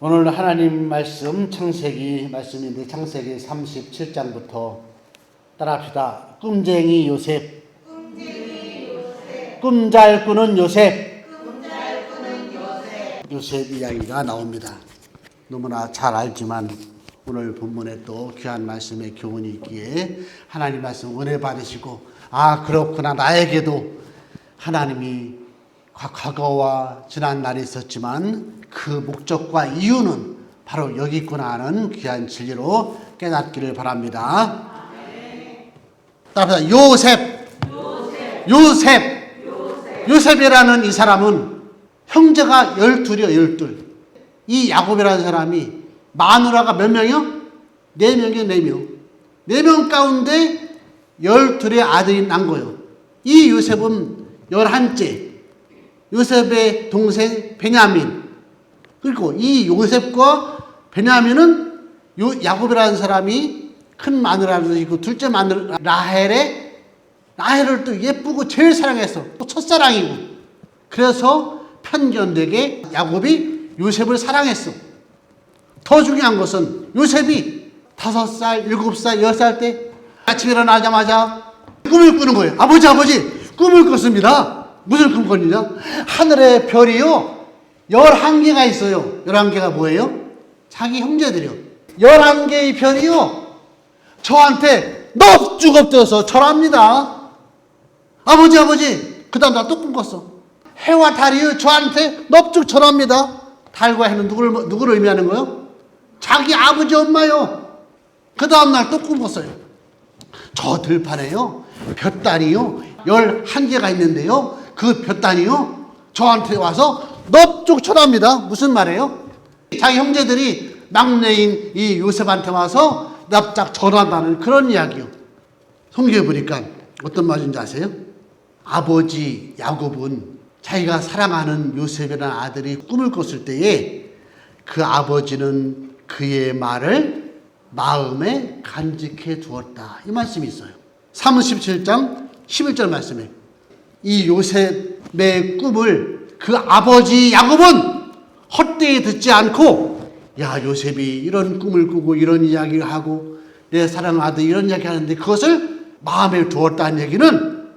오늘 하나님 말씀 창세기 말씀인데 창세기 37장부터 따라합시다. 꿈쟁이 요셉, 꿈 잘 꾸는 요셉, 요셉 이야기가 나옵니다. 너무나 잘 알지만 오늘 본문에 또 귀한 말씀의 교훈이 있기에 하나님 말씀 은혜 받으시고, 아 그렇구나, 나에게도 하나님이 과거와 지난 날이 있었지만 그 목적과 이유는 바로 여기 있구나 하는 귀한 진리로 깨닫기를 바랍니다. 따라서 요셉이라는 이 사람은 형제가 12이요. 12. 이 야곱이라는 사람이 마누라가 몇 명이요? 4명이요. 4명. 4명 가운데 12의 아들이 난 거예요. 이 요셉은 11째. 요셉의 동생 베냐민. 그리고 이 요셉과 베냐민은 야곱이라는 사람이 큰 마누라도 있고, 둘째 마누라 라헬을 또 예쁘고 제일 사랑했어. 또 첫사랑이고. 그래서 편견되게 야곱이 요셉을 사랑했어. 더 중요한 것은 요셉이 5살, 7살, 10살 때 아침에 일어나자마자 꿈을 꾸는 거예요. 아버지 꿈을 꿨습니다. 무슨 꿈 꿨느냐? 하늘에 별이요 11개가 있어요. 11개가 뭐예요? 자기 형제들이요. 11개의 별이요 저한테 넙죽 엎드려서 절합니다. 아버지 그 다음 나 또 꿈 꿨어. 해와 달이요 저한테 넙죽 절합니다. 달과 해는 누구를 의미하는 거예요? 자기 아버지 엄마요. 그 다음 날 또 꿈 꿨어요. 저 들판에요 볕단이요 11개가 있는데요, 그 볕단이요 저한테 와서 넙죽 절합니다. 무슨 말이에요? 자기 형제들이 막내인 이 요셉한테 와서 납작 절한다는 그런 이야기요. 성경에 보니까 어떤 말인지 아세요? 아버지 야곱은 자기가 사랑하는 요셉이라는 아들이 꿈을 꿨을 때에 그 아버지는 그의 말을 마음에 간직해 두었다, 이 말씀이 있어요. 37장 11절 말씀에 이 요셉의 꿈을 그 아버지 야곱은 헛되이 듣지 않고, 야 요셉이 이런 꿈을 꾸고 이런 이야기를 하고 내 사랑하는 아들 이런 이야기 하는데 그것을 마음에 두었다는 얘기는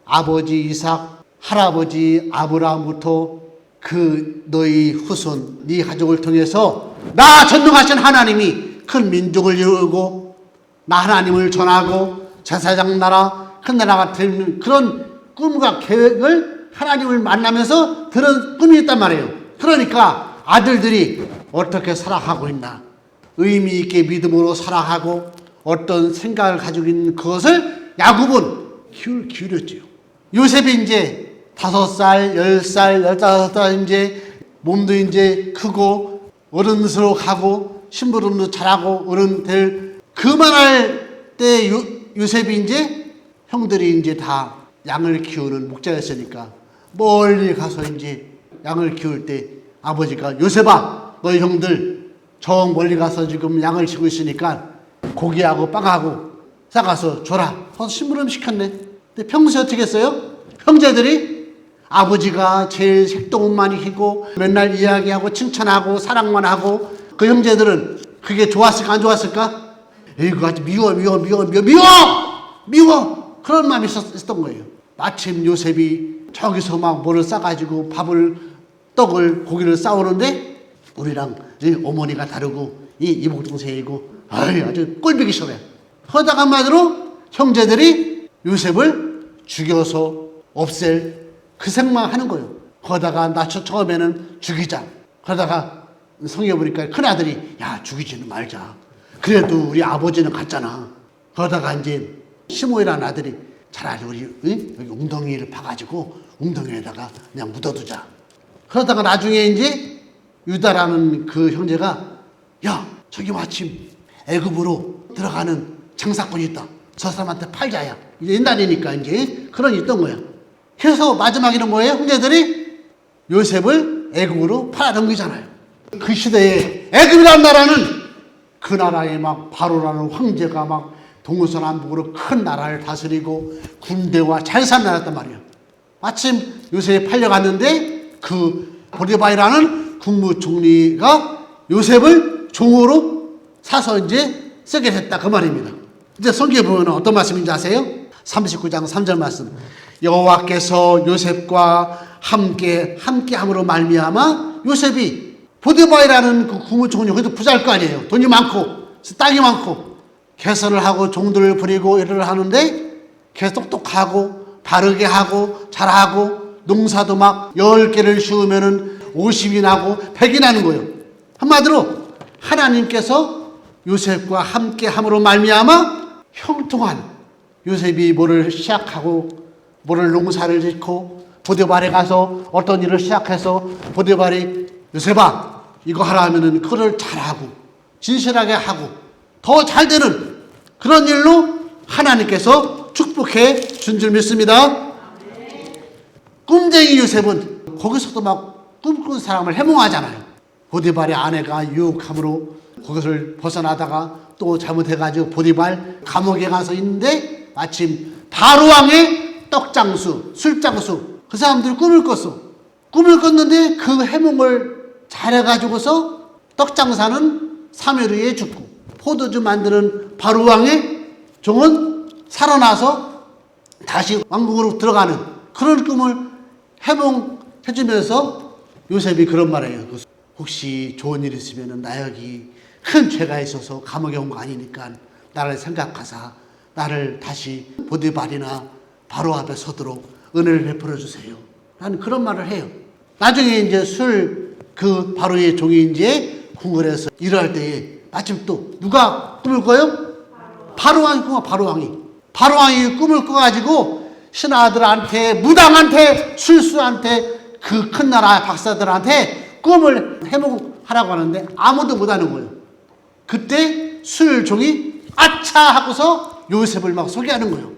아버지 이삭, 할아버지 아브라함부터 그 너희 후손 네 가족을 통해서 나 전능하신 하나님이 큰 민족을 이루고 나 하나님을 전하고 제사장 나라 큰 나라가 되는 그런 꿈과 계획을 하나님을 만나면서 들은 꿈이 있단 말이에요. 그러니까 아들들이 어떻게 살아가고 있나, 의미 있게 믿음으로 살아가고 어떤 생각을 가지고 있는 그것을 야곱은 기울였지요. 요셉이 이제 5살, 10살, 15살 이제 몸도 이제 크고 어른스러워 가고 심부름도 잘하고 어른 될 그만할 때 요셉이 이제 형들이 이제 다 양을 키우는 목자였으니까 멀리 가서 이제 양을 키울 때 아버지가 요셉아 너희 형들 저 멀리 가서 지금 양을 치고 있으니까 고기하고 빵하고 싸가서 줘라. 그래서 심부름 시켰네. 근데 평소에 어떻게 했어요? 형제들이 아버지가 제일 색동은 많이 희고 맨날 이야기하고 칭찬하고 사랑만 하고 그 형제들은 그게 좋았을까 안 좋았을까? 이거 아주 미워 그런 마음이 있었던 거예요. 마침 요셉이 저기서 막 뭐를 싸가지고 떡을 고기를 싸우는데 우리랑 어머니가 다르고 이목 동생이고 아주 꼴보기 싫어요. 허다가 한마디로 형제들이 요셉을 죽여서 없앨 그 생각만 하는 거예요. 그러다가 처음에는 죽이자. 그러다가 성경에 보니까 큰아들이 야 죽이지는 말자. 그래도 우리 아버지는 갔잖아. 그러다가 이제 시므이라는 아들이 차라리 우리 여기 웅덩이를 파가지고 웅덩이에다가 그냥 묻어두자. 그러다가 나중에 이제 유다라는 그 형제가 야 저기 마침 애굽으로 들어가는 장사꾼이 있다. 저 사람한테 팔자야. 이제 옛날이니까 이제 그런 게 있던 거야. 그래서 마지막에는 뭐예요? 형제들이 요셉을 애굽으로 팔아넘기잖아요. 그 시대에 애굽이라는 나라는 그 나라에 막 바로라는 황제가 막 동서남북으로 큰 나라를 다스리고 군대와 잘 사는 나라였단 말이에요. 마침 요셉이 팔려갔는데 그 보리바이라는 국무총리가 요셉을 종으로 사서 이제 쓰게 됐다 그 말입니다. 이제 성경에 보면 어떤 말씀인지 아세요? 39장 3절 말씀. 여호와께서 요셉과 함께함으로 말미암아 요셉이 보디발이라는 그 국무총리, 그래도 부자일 거 아니에요. 돈이 많고 땅이 많고 개선을 하고 종들을 부리고 일을 하는데 계속 똑똑하고 바르게 하고 잘하고 농사도 막 10개를 씌우면은 50이 나고 100이 나는 거예요. 한마디로 하나님께서 요셉과 함께함으로 말미암아 형통한 요셉이 뭐를 시작하고 뭐를 농사를 짓고 보디발에 가서 어떤 일을 시작해서 보디발이 요셉아 이거 하라 하면은 그걸 잘하고 진실하게 하고 더 잘 되는 그런 일로 하나님께서 축복해 준 줄 믿습니다. 꿈쟁이 요셉은 거기서도 막 꿈꾸는 사람을 해몽하잖아요. 보디발의 아내가 유혹함으로 거기를 벗어나다가 또 잘못해가지고 보디발 감옥에 가서 있는데 마침 바로왕의 떡장수, 술장수 그 사람들이 꿈을 꿨어. 꿈을 꿨는데 그 해몽을 잘해가지고서 떡장사는 3일 후에 죽고 포도주 만드는 바로왕의 종은 살아나서 다시 왕국으로 들어가는 그런 꿈을 해몽해주면서 요셉이 그런 말이에요. 혹시 좋은 일 있으면 나 여기 큰 죄가 있어서 감옥에 온 거 아니니까 나를 생각하사 나를 다시 보디발이나 바로 앞에 서도록 은혜를 베풀어 주세요. 나는 그런 말을 해요. 나중에 이제 그 바로의 종이 이제 궁궐에서 일할 때에 마침 또 누가 꿈을 꿔요? 바로왕이 꿈어. 바로왕이 꿈을 꿔가지고 신하들한테 무당한테 술수한테 그 큰 나라 박사들한테 꿈을 해몽하라고 하는데 아무도 못하는 거예요. 그때 술종이 아차 하고서 요셉을 막 소개하는 거예요.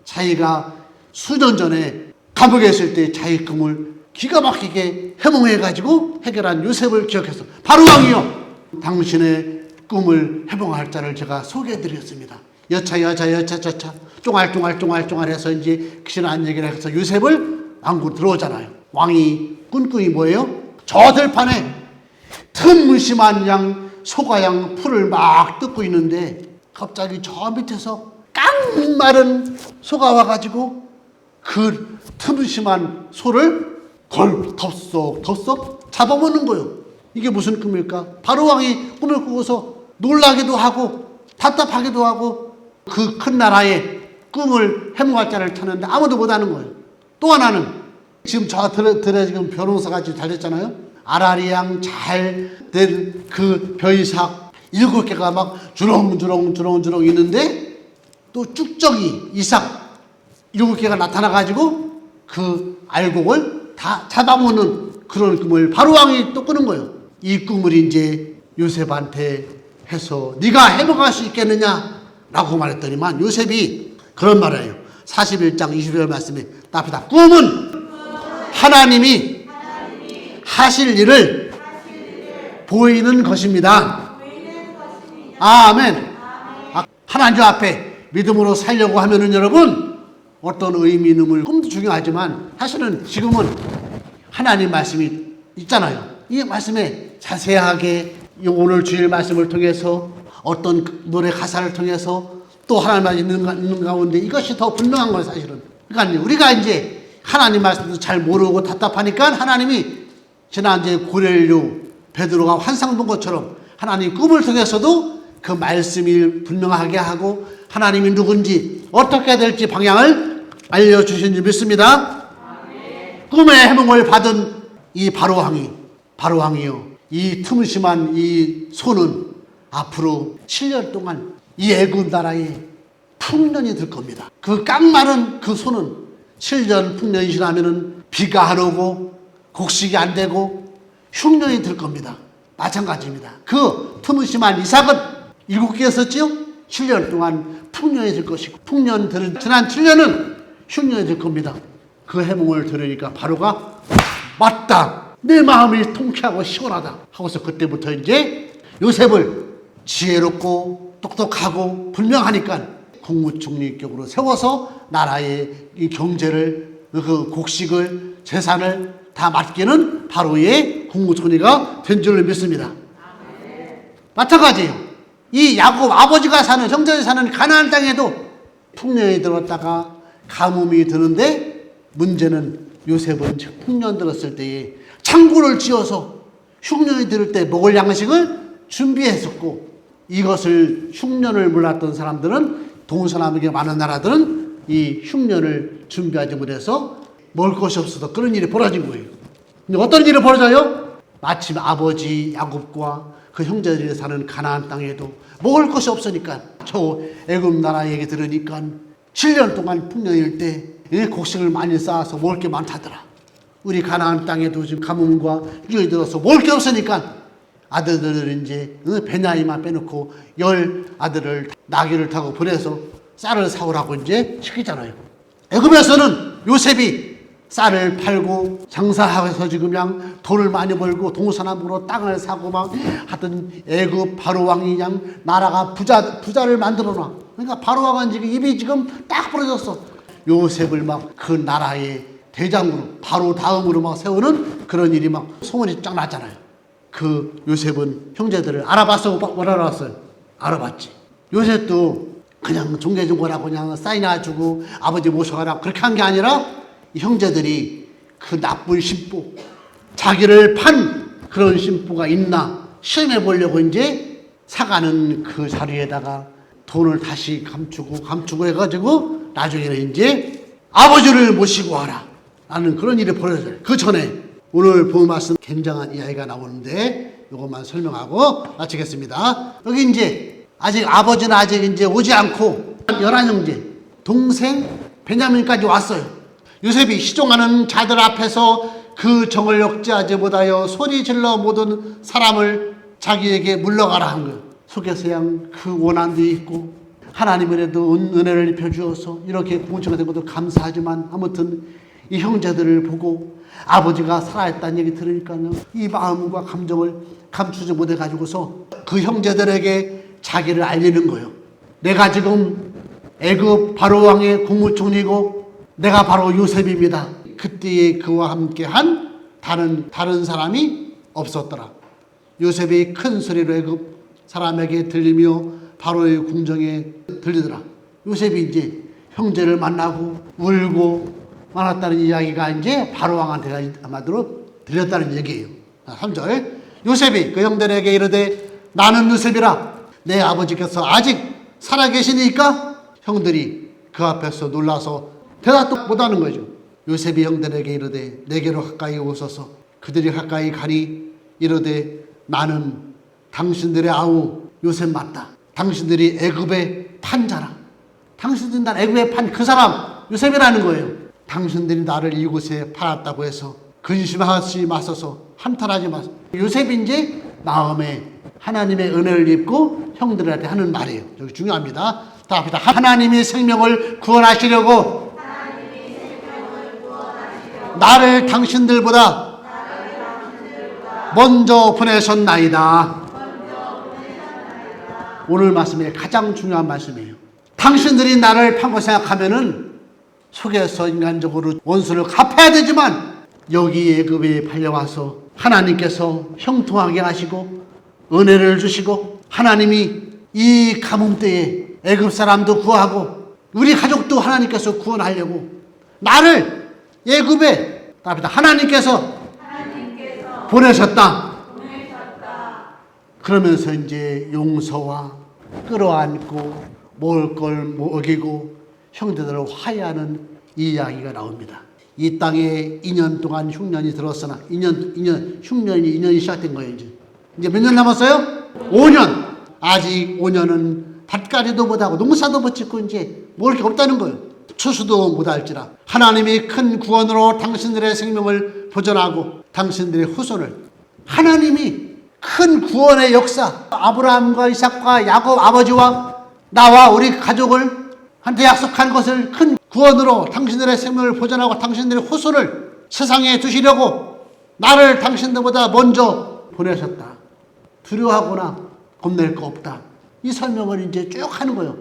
자기가 수년 전에 감옥에 있을 때 자기 꿈을 기가 막히게 해몽해가지고 해결한 요셉을 기억해서 바로왕이요 당신의 꿈을 해몽할 자를 제가 소개해드렸습니다. 여차 쫑알쫑알 해서 이제 귀신한 얘기를 해서 요셉을 왕국으로 들어오잖아요. 왕이 꾼 꿈이 뭐예요? 저 들판에 틈무심한 양 소가양 풀을 막 뜯고 있는데 갑자기 저 밑에서 깡마른 소가 와가지고 그 틈무심한 소를 덥석 잡아먹는 거예요. 이게 무슨 꿈일까? 바로왕이 꿈을 꾸고서 놀라기도 하고 답답하기도 하고 그 큰 나라의 꿈을 해몽할 자를 찾는데 아무도 못하는 거예요. 또 하나는 지금 저 들에 지금 벼농사가 지금 잘 됐잖아요. 아라리양 잘 된 그 벼이삭 7개가 막 주렁주렁 있는데 또 쭉정이 이삭 7개가 나타나가지고 그 알곡을 다 잡아먹는 그런 꿈을 바로왕이 또 꾸는 거예요. 이 꿈을 이제 요셉한테 해서 네가 해먹을 수 있겠느냐라고 말했더니만 요셉이 그런 말을 해요. 41장 20절 말씀에 답이다. 꿈은 하나님이 하실 일을 보이는 것입니다. 아멘. 하나님 앞에 믿음으로 살려고 하면은 여러분 어떤 의미 있는 꿈도 중요하지만 사실은 지금은 하나님 말씀이 있잖아요. 이 말씀에 자세하게 오늘 주일 말씀을 통해서 어떤 노래 가사를 통해서 또 하나님 있는 가운데 이것이 더 분명한 거예요 사실은. 그러니까 우리가 이제 하나님 말씀도 잘 모르고 답답하니까 하나님이 지난 이제 고넬료 베드로가 환상 본 것처럼 하나님 꿈을 통해서도 그 말씀이 분명하게 하고 하나님이 누군지 어떻게 해야 될지 방향을 알려주신 줄 믿습니다. 꿈의 해몽을 받은 이 바로왕이요 이 틈심한 이 소는 앞으로 7년 동안 이 애굽 나라에 풍년이 들 겁니다. 그 깡마른 그 소는 7년 풍년이 지나면은 비가 안 오고 곡식이 안 되고 흉년이 들 겁니다. 마찬가지입니다. 그 틈심한 이삭은 7개였었지요? 7년 동안 풍년이 들 것이고 지난 7년은 흉년이 들 겁니다. 그 해몽을 들으니까 바로가 맞다. 내 마음이 통쾌하고 시원하다. 하고서 그때부터 이제 요셉을 지혜롭고 똑똑하고 분명하니까 국무총리격으로 세워서 나라의 이 경제를 그 곡식을 재산을 다 맡기는 바로의 국무총리가 된 줄로 믿습니다. 마찬가지예요. 이 야곱 아버지가 사는 형제들이 사는 가나안 땅에도 풍년이 들었다가 가뭄이 드는데 문제는 요셉은 풍년 들었을 때에 창고를 지어서 흉년이 들을 때 먹을 양식을 준비했었고 이것을 흉년을 몰랐던 사람들은 동서남북의 많은 나라들은 이 흉년을 준비하지 못해서 먹을 것이 없어서 그런 일이 벌어진 거예요. 근데 어떤 일이 벌어져요? 마침 아버지 야곱과 그 형제들이 사는 가나안 땅에도 먹을 것이 없으니까 저 애굽 나라 얘기 들으니까 7년 동안 풍년일 때 곡식을 많이 쌓아서 먹을 게 많다더라. 우리 가나안 땅에도 지금 가뭄과 흉년이 들어서 먹을 게 없으니까 아들들을 이제 베냐민만 빼놓고 10 아들을 나귀를 타고 보내서 쌀을 사오라고 이제 시키잖아요. 애굽에서는 요셉이 쌀을 팔고 장사해서 지금 그냥 돈을 많이 벌고 동서남북으로 땅을 사고 막 하여튼 애굽 바로 왕이 그냥 나라가 부자를 만들어 놔. 그러니까 바로 왕은 지금 입이 지금 딱 부러졌어. 요셉을 막 그 나라의 대장으로 바로 다음으로 막 세우는 그런 일이 막 소문이 쫙 났잖아요. 그 요셉은 형제들을 알아봤어? 못 알아봤어요? 알아봤지. 요셉도 그냥 종개종거라고 그냥 사인해 주고 아버지 모셔가라고 그렇게 한 게 아니라 이 형제들이 그 나쁜 심보, 자기를 판 그런 심보가 있나 시험해 보려고 이제 사가는 그 자리에다가 돈을 다시 감추고 해가지고 나중에는 이제 아버지를 모시고 와라 라는 그런 일이 벌어져요. 그 전에 오늘 본 말씀 굉장한 이야기가 나오는데 이것만 설명하고 마치겠습니다. 여기 이제 아직 아버지는 아직 이제 오지 않고 11형제 동생 베냐민까지 왔어요. 요셉이 시종하는 자들 앞에서 그 정을 억제하지 못하여 소리 질러 모든 사람을 자기에게 물러가라 한 거예요. 속에서 그냥 그 원한도 있고 하나님은에도 은혜를 입혀주어서 이렇게 공처가 된 것도 감사하지만 아무튼 이 형제들을 보고 아버지가 살아있다는 얘기 들으니까요 이 마음과 감정을 감추지 못해가지고서 그 형제들에게 자기를 알리는 거예요. 내가 지금 애굽 바로왕의 국무총리고 내가 바로 요셉입니다. 그때에 그와 함께한 다른 사람이 없었더라. 요셉이 큰 소리로 애굽 사람에게 들리며 바로의 궁정에 들리더라. 요셉이 이제 형제를 만나고 울고 많았다는 이야기가 이제 바로왕한테 아마도 들렸다는 얘기예요. 3절 요셉이 그 형들에게 이르되 나는 요셉이라 내 아버지께서 아직 살아계시니까 형들이 그 앞에서 놀라서 대답도 못하는 거죠. 요셉이 형들에게 이르되 내게로 가까이 오소서. 그들이 가까이 가니 이르되 나는 당신들의 아우 요셉 맞다. 당신들이 애굽의 판자라. 당신들이 날 애굽에 판 그 사람 요셉이라는 거예요. 당신들이 나를 이곳에 팔았다고 해서 근심하지 마소서. 한탄하지 마소서. 요셉이 이제 마음에 하나님의 은혜를 입고 형들한테 하는 말이에요. 여기 중요합니다. 다 합니다. 하나님이 생명을 구원하시려고 나를 당신들보다 먼저 보내셨나이다. 오늘 말씀이 가장 중요한 말씀이에요. 당신들이 나를 판고 생각하면은 속에서 인간적으로 원수를 갚아야 되지만 여기 애굽에 팔려와서 하나님께서 형통하게 하시고 은혜를 주시고 하나님이 이 가뭄 때에 애굽 사람도 구하고 우리 가족도 하나님께서 구원하려고 나를 애굽에 하나님께서 보내셨다. 그러면서 이제 용서와 끌어안고 먹을 걸 먹이고 형제들을 화해하는 이 이야기가 나옵니다. 이 땅에 2년 동안 흉년이 들었으나 2년이 시작된 거예요. 이제 몇 년 남았어요? 5년. 아직 5년은 밭가리도 못하고 농사도 못 짓고 이제 먹을 게 없다는 거예요. 추수도 못할지라 하나님이 큰 구원으로 당신들의 생명을 보존하고 당신들의 후손을 하나님이 큰 구원의 역사 아브라함과 이삭과 야곱 아버지와 나와 우리 가족을 한테 약속한 것을 큰 구원으로 당신들의 생명을 보존하고 당신들의 후손을 세상에 두시려고 나를 당신들보다 먼저 보내셨다. 두려워하거나 겁낼 거 없다. 이 설명을 이제 쭉 하는 거예요.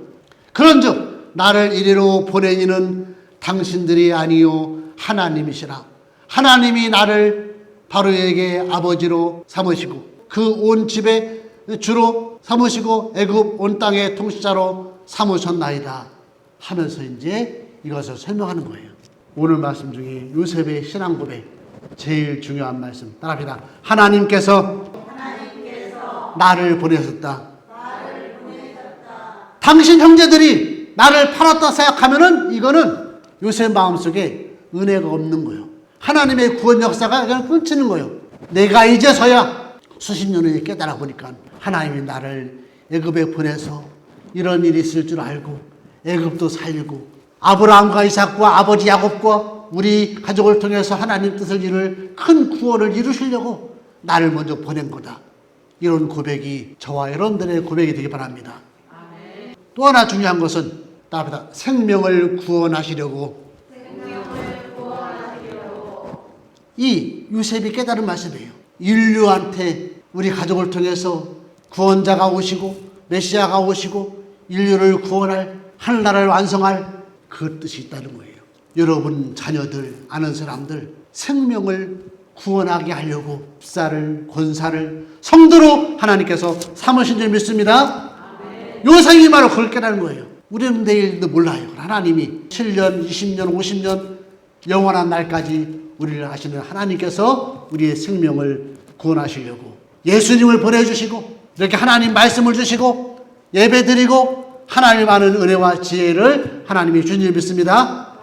그런즉 나를 이리로 보낸 이는 당신들이 아니요 하나님이시라. 하나님이 나를 바로에게 아버지로 삼으시고 그 온 집에 주로 삼으시고 애굽 온 땅의 통치자로 삼으셨나이다 하면서 이제 이것을 설명하는 거예요. 오늘 말씀 중에 요셉의 신앙 고백 제일 중요한 말씀 따라합니다. 하나님께서 나를 보내셨다. 당신 형제들이 나를 팔았다 생각하면은 이거는 요셉 마음속에 은혜가 없는 거예요. 하나님의 구원 역사가 그냥 끊치는 거예요. 내가 이제서야 수십 년을 깨달아 보니까 하나님이 나를 애굽에 보내서 이런 일이 있을 줄 알고 애굽도 살리고 아브라함과 이삭과 아버지 야곱과 우리 가족을 통해서 하나님 뜻을 이룰 큰 구원을 이루시려고 나를 먼저 보낸 거다. 이런 고백이 저와 여러분들의 고백이 되기 바랍니다. 또 하나 중요한 것은 따라합니다. 생명을 구원하시려고. 이 요셉이 깨달은 말씀이에요. 인류한테 우리 가족을 통해서 구원자가 오시고 메시아가 오시고 인류를 구원할 하늘나라를 완성할 그 뜻이 있다는 거예요. 여러분 자녀들 아는 사람들 생명을 구원하게 하려고 집사를 권사를 성도로 하나님께서 삼으신 줄 믿습니다. 요셉이 바로 그걸 깨달은 거예요. 우리는 내일도 몰라요. 하나님이 7년, 20년, 50년 영원한 날까지 우리를 하시는 하나님께서 우리의 생명을 구원하시려고 예수님을 보내주시고 이렇게 하나님 말씀을 주시고 예배드리고 하나님 아는 은혜와 지혜를 하나님이 주님 믿습니다.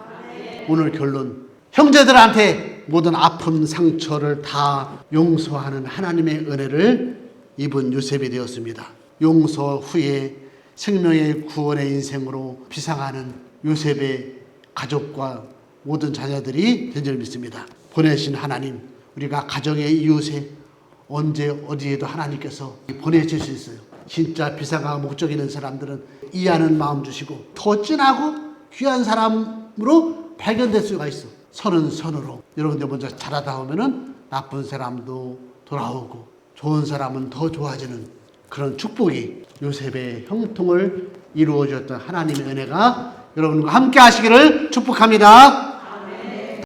오늘 결론 형제들한테 모든 아픔 상처를 다 용서하는 하나님의 은혜를 입은 요셉이 되었습니다. 용서 후에 생명의 구원의 인생으로 비상하는 요셉의 가족과 모든 자녀들이 된 줄 믿습니다. 보내신 하나님, 우리가 가정의 이웃에 언제 어디에도 하나님께서 보내실 수 있어요. 진짜 비상과 목적 있는 사람들은 이해하는 마음 주시고 더 진하고 귀한 사람으로 발견될 수가 있어. 선은 선으로. 여러분들 먼저 잘하다 보면은 나쁜 사람도 돌아오고 좋은 사람은 더 좋아지는 그런 축복이 요셉의 형통을 이루어 주었던 하나님의 은혜가 여러분과 함께 하시기를 축복합니다.